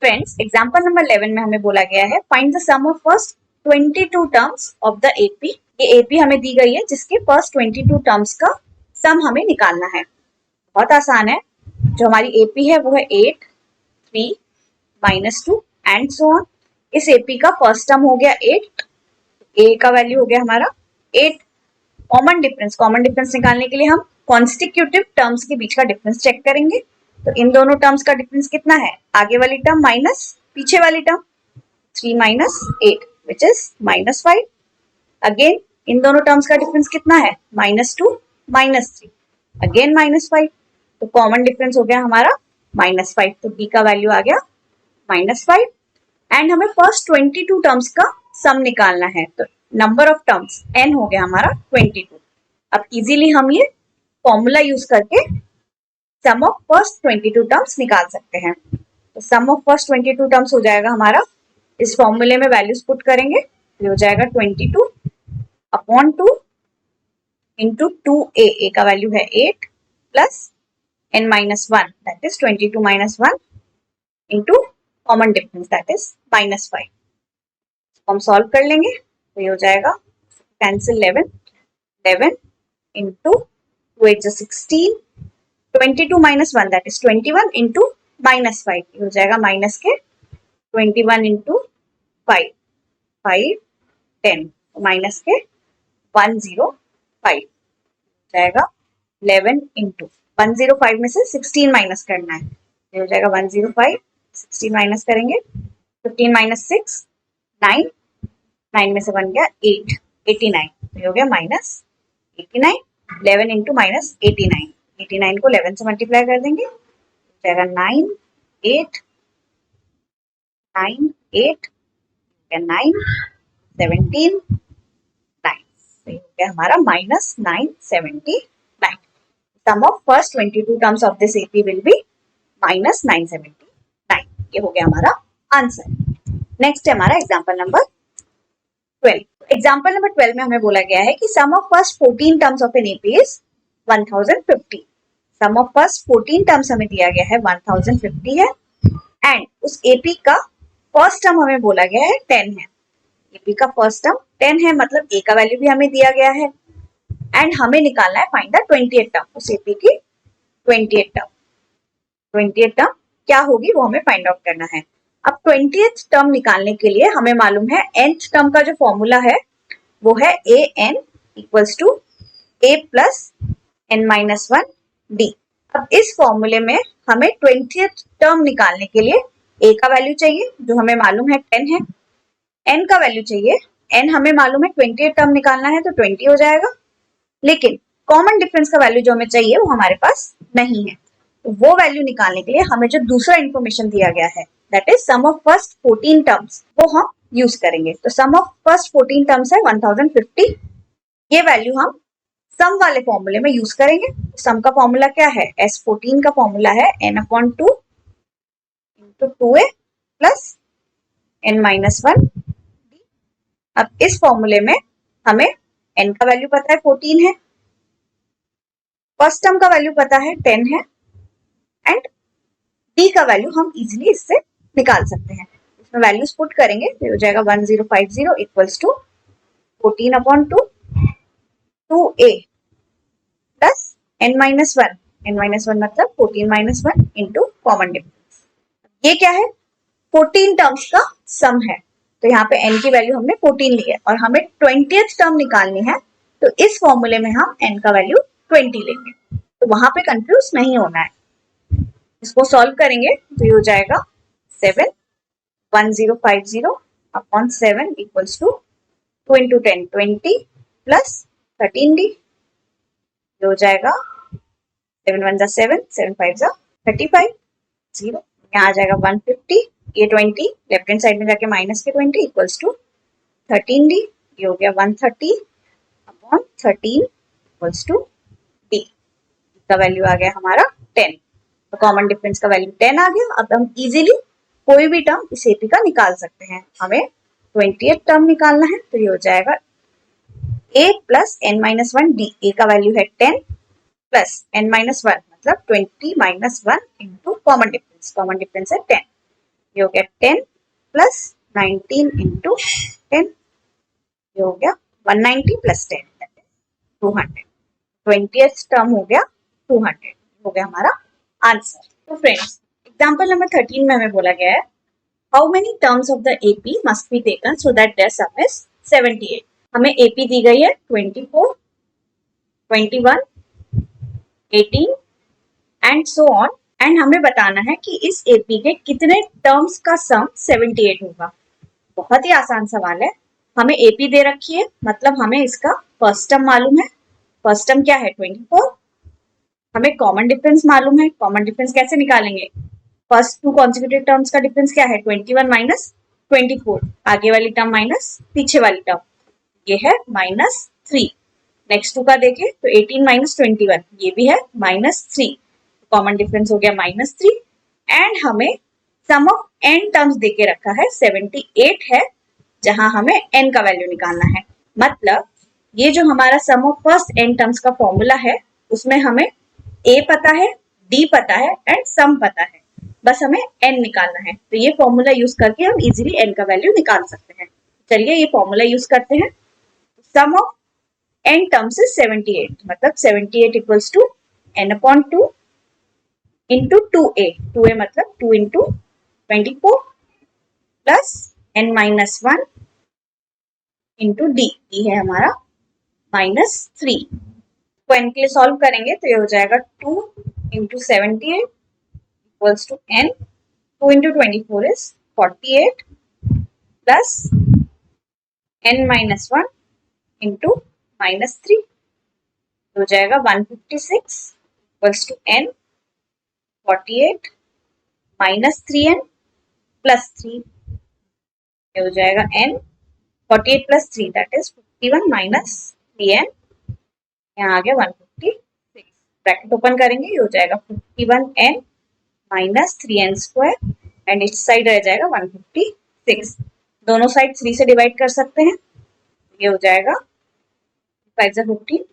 Friends, example number 11 में हमें बोला गया है find the sum of first 22 terms of the AP. ये एपी हमें दी गई है जिसके फर्स्ट 22 टर्म्स का सम हमें निकालना है। बहुत आसान है। जो हमारी एपी है वो है 8, 3, -2 एंड सो ऑन। इस एपी का फर्स्ट टर्म हो गया 8, ए का वैल्यू हो गया हमारा 8। कॉमन डिफरेंस निकालने के लिए हम कॉन्स्टिक्यूटिव टर्म्स के बीच का डिफरेंस चेक करेंगे। तो इन दोनों टर्म्स का डिफरेंस कितना है? आगे वाली टर्म माइनस पीछे वाली term 3 - 8 which is -5। Again in दोनों टर्म्स का डिफरेंस कितना है? -2 -3 अगेन -5। तो कॉमन डिफरेंस हो गया हमारा -5। तो डी का वैल्यू आ गया -5। एंड हमें फर्स्ट 22 टर्म्स का सम निकालना है। तो नंबर ऑफ टर्म्स n हो गया हमारा 22। अब इजीली हम ये फॉर्मूला यूज करके सम ऑफ फर्स्ट 22 टर्म्स निकाल सकते हैं। तो सम ऑफ फर्स्ट 22 टर्म्स हो जाएगा हमारा, इस फॉर्मूले में वैल्यूज पुट करेंगे तो हो जाएगा 22 अपॉन 2 इंटू 2a। a का वैल्यू है 8 plus n-1 that is 22 - 1 into common difference that is -5। हम सॉल्व कर लेंगे तो ये हो जाएगा cancel 11 into 2 8 16 22 - 1 that is 21 into -5 हो जाएगा माइनस के 21 इंटू 5 5 10 माइनस के 105 जाएगा 11 इंटू 105 में से 16 माइनस करना है। ये हो जाएगा 105, 16 माइनस करेंगे 15 - 6 9 9 में से बन गया 8 89। ये हो गया -89। 11 इंटू -89 89 को 11 से मल्टीप्लाई कर देंगे तो जाएगा 9 8 9 8 9 17 9। तो ये हो गया हमारा -979। Sum of first 22 terms of this AP will be -979। ये हो गया हमारा आंसर। नेक्स्ट है हमारा एग्जांपल नंबर 12। एग्जांपल नंबर 12 में हमें बोला गया है कि sum of first 14 terms of an AP is 1050। Sum of first 14 terms हमें दिया गया है 1050 है एंड उस एपी का फर्स्ट टर्म हमें बोला गया है 10 है। एपी का फर्स्ट टर्म 10 है मतलब ए का वैल्यू भी हमें दिया गया है एंड हमें निकालना है फाइंड द 20th टर्म। उस एपी की 20th टर्म क्या होगी वो हमें फाइंड आउट करना है। अब 20th टर्म निकालने के लिए हमें मालूम है nth टर्म का जो फॉर्मूला है वो है an equals to a plus n-1 d। अब इस फॉर्मूले में हमें 20th टर्म निकालने के लिए a का वैल्यू चाहिए जो हमें मालूम है 10 है, n का वैल्यू चाहिए, n हमें मालूम है 20th टर्म निकालना है तो 20 हो जाएगा। लेकिन कॉमन डिफरेंस का वैल्यू जो हमें चाहिए वो हमारे पास नहीं है। तो वो वैल्यू निकालने के लिए हमें जो दूसरा इंफॉर्मेशन दिया गया है that is sum of first 14 terms वो हम यूज करेंगे। तो सम ऑफ फर्स्ट 14 टर्म्स है 1050। ये वैल्यू हम सम वाले फॉर्मूले में यूज करेंगे। सम का फॉर्मूला क्या है? S14 का फॉर्मूला है n/2 into 2a plus n-1। अब इस फॉर्मूले में हमें n का वैल्यू पता है 14 है, फर्स्ट टर्म का वैल्यू पता है 10 है एंड d का वैल्यू हम इजीली इससे निकाल सकते हैं। इसमें वैल्यूज पुट करेंगे तो हो जाएगा 1050 equals to 14/2 2a plus n-1 n-1 मतलब 14 - 1 इंटू कॉमन डिफरेंस। ये क्या है? 14 टर्म्स का सम है। तो यहाँ पे n की वैल्यू हमने 14 ली है और हमें 20th टर्म निकालनी है तो इस फॉर्मूले में हम n का वैल्यू 20 लेंगे। तो वहां पे कंफ्यूज नहीं होना है। इसको सॉल्व करेंगे तो ये हो जाएगा 7 1050 upon 7 equals to 2 into 10 20 plus 13d हो जाएगा 7 1 7 7 5 35 0। यहाँ आ जाएगा 150, ये 20 लेफ्ट हैंड साइड में जाके माइनस के 20 इक्वल्स टू 13d। ये हो गया 130 अपॉन 13 इक्वल्स टू d का वैल्यू आ गया हमारा 10। तो कॉमन डिफरेंस का वैल्यू 10 आ गया। अब हम इजीली कोई भी टर्म इस एपी का निकाल सकते हैं। हमें 20th टर्म निकालना है तो ये हो जाएगा a plus n-1 d। a का वैल्यू है 10 प्लस n-1 मतलब 20 - 1 इंटू कॉमन डिफरेंस है 10 ये हो गया 10 प्लस 19 इंटू 10, ये हो गया 190 प्लस 10 200। 20th टर्म हो गया 200, हो गया हमारा आंसर। तो फ्रेंड्स एग्जाम्पल नंबर 13 में हमें बोला गया है how many terms of the AP must be taken so that their sum is 78। हमें एपी दी गई है 24, 21, 18 एंड सो ऑन, एंड हमें बताना है कि इस एपी के कितने टर्म्स का सम 78 होगा। बहुत ही आसान सवाल है। हमें एपी दे रखी है, मतलब हमें इसका फर्स्ट टर्म मालूम है। फर्स्ट टर्म क्या है 24। हमें कॉमन डिफरेंस मालूम है। कॉमन डिफरेंस कैसे निकालेंगे? फर्स्ट टू कॉन्सेक्यूटिव टर्म्स का डिफरेंस क्या है 21 माइनस 24, आगे वाली टर्म माइनस पीछे वाली टर्म, ये है -3। नेक्स्ट टू का देखें तो 18 माइनस 21, ये भी है -3। कॉमन डिफरेंस हो गया -3। एंड हमें सम ऑफ n टर्म्स देके रखा है 78 है, जहां हमें n का वैल्यू निकालना है। मतलब ये जो हमारा सम ऑफ फर्स्ट n टर्म्स का फॉर्मूला है उसमें हमें a पता है, d पता है एंड सम पता है, बस हमें n निकालना है। तो ये फॉर्मूला यूज करके हम इजीली n का वैल्यू निकाल सकते हैं। चलिए ये फॉर्मूला यूज करते हैं। Sum of n terms is 78, मतलब 78 equals to n upon 2 into 2a, 2a मतलब 2 into 24 plus n minus 1 into d, d है हमारा -3। तो n के लिए सॉल्व करेंगे तो ये हो जाएगा 2 into 78 equals to n, 2 into 24 is 48 plus n minus 1 into -3 हो जाएगा 156 equals to n 48 minus 3n plus 3, ये हो जाएगा n 48 plus 3 that is 51 minus 3n, यहाँ आ गया 156। ब्रैकेट ओपन करेंगे, ये हो जाएगा 51n minus 3n square and इस साइड रह जाएगा 156। दोनों साइड 3 से डिवाइड कर सकते हैं, ये हो जाएगा 5 जा 15,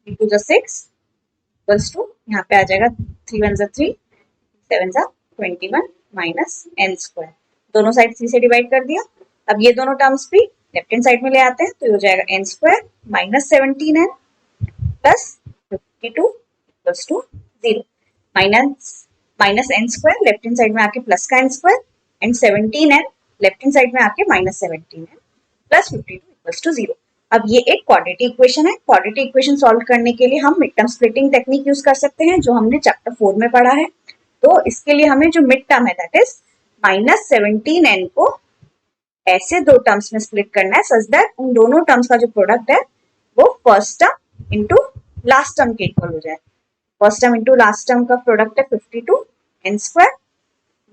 2 जा 6 इक्वल्स टू, यहाँ पे आ जाएगा 3 1 जा 3, 7 जा 21 माइनस n स्क्वायर। दोनों साइड 3 से डिवाइड कर दिया। अब ये दोनों टर्म्स भी लेफ्ट हैंड साइड में ले आते हैं, तो ये हो जाएगा n square minus 17n plus 52 equals to 0। Minus n square left hand side में आके प्लस का n square and 17n left hand side में आके -17n प्लस 52 इक्वल्स टू 0। अब ये एक क्वाड्रेटिक इक्वेशन है। क्वाड्रेटिक इक्वेशन सॉल्व करने के लिए हम mid term splitting technique use कर सकते हैं, जो हमने चैप्टर 4 में पढ़ा है। तो इसके लिए हमें जो मिड टर्म है दैट इज -17n को ऐसे दो टर्म्स में स्प्लिट करना है सच दैट उन दोनों टर्म्स का जो प्रोडक्ट है वो first term into last term के इक्वल हो जाए। First term into last term का प्रोडक्ट है 52n स्क्वायर,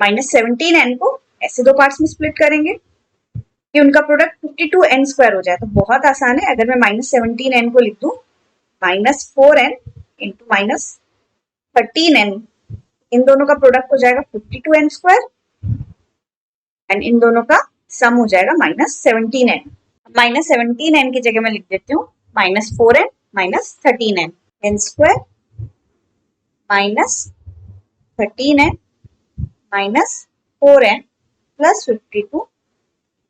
-17n को ऐसे दो पार्ट्स में स्प्लिट करेंगे कि उनका प्रोडक्ट 52n स्क्वायर हो जाए। तो बहुत आसान है, अगर मैं -17n को लिख दूं -4n इंटू -13n, इन दोनों का प्रोडक्ट हो जाएगा 52n स्क्वायर एंड इन दोनों का सम हो जाएगा -17n। -17n की जगह मैं लिख देती हूँ -4n -13n, n square -13n -4n plus 52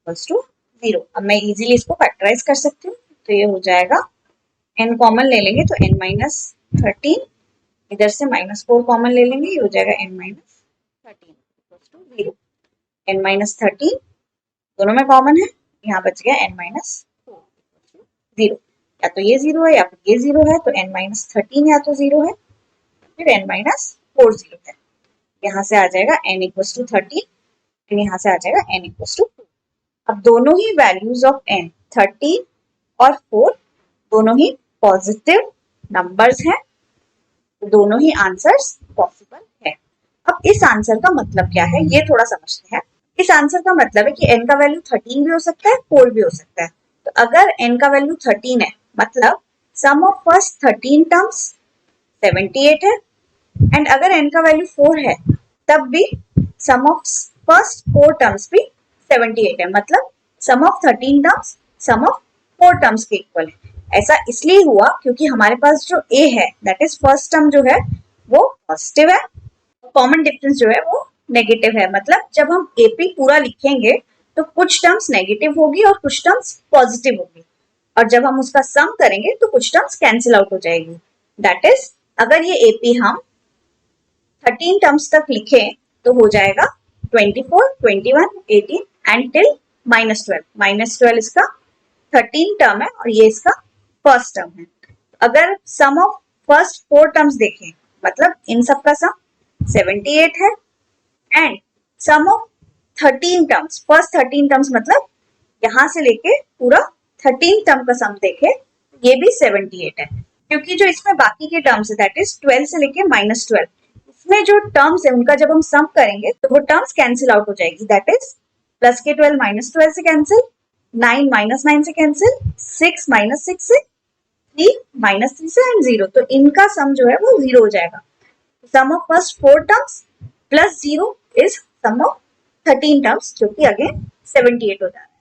equals to 0। अब मैं इजीली इसको फैक्टराइज कर सकती हूँ, तो ये हो जाएगा n कॉमन ले लेंगे तो n माइनस 13, इधर से -4 कॉमन ले लेंगे, ये हो जाएगा n minus 13 equals to 0। n minus 13 दोनों में कॉमन है, यहाँ बच गया n माइनस 4 इक्वल्स टू 0। या तो ये 0 है या फिर ये 0 है, तो n माइनस 13 या तो 0 है फिर n माइनस 4 0 है। यहाँ से आ जाएगा n इक्वल्स टू 13, फिर यहाँ से आ जाएगा n इक्वल्स टू 2। अब दोनों ही वैल्यूज ऑफ n 13 और 4 दोनों ही पॉजिटिव नंबर्स हैं, तो दोनों ही आंसर्स पॉसिबल है। अब इस आंसर का मतलब क्या है ये थोड़ा समझते हैं। इस आंसर का मतलब है कि n का वैल्यू 13 भी हो सकता है 4 भी हो सकता है। तो अगर n का वैल्यू 13 है मतलब सम ऑफ फर्स्ट 13 टर्म्स 78 है, एंड अगर n का वैल्यू 4 है तब भी सम ऑफ फर्स्ट 4 टर्म्स भी 78 है, मतलब sum of 13 terms sum of 4 terms के इक्वल है। ऐसा इसलिए हुआ क्योंकि हमारे पास जो a है दैट इज फर्स्ट टर्म जो है वो पॉजिटिव है, कॉमन डिफरेंस जो है वो नेगेटिव है, मतलब जब हम एपी पूरा लिखेंगे तो कुछ टर्म्स नेगेटिव होगी और कुछ टर्म्स पॉजिटिव होगी, और जब हम उसका सम करेंगे तो कुछ टर्म्स कैंसिल आउट हो जाएगी। दैट इज अगर ये एपी हम 13 टर्म्स तक लिखें तो हो जाएगा 24, 21, 18 एंड टिल -12। -12 इसका 13 टर्म है और ये इसका फर्स्ट टर्म है। अगर सम ऑफ फर्स्ट 4 टर्म्स देखें, मतलब इन सब का सम 78 है, and sum of 13 terms, first 13 terms मतलब यहां से लेके पूरा 13 टर्म का सम देखे, ये भी 78 है। क्योंकि जो इसमें बाकी के टर्म्स है दैट इज 12 से लेके -12, इसमें जो टर्म्स है उनका जब हम सम करेंगे तो वो टर्म्स कैंसिल आउट हो जाएगी। दैट इज प्लस के 12 -12 से कैंसिल, 9 -9 से कैंसिल, 6 -6 से, 3 -3 से एंड 0, तो इनका सम जो है वो 0 हो जाएगा। Sum of first 4 terms plus 0 is sum of 13 terms, जो कि अगेन 78 हो जाएगा।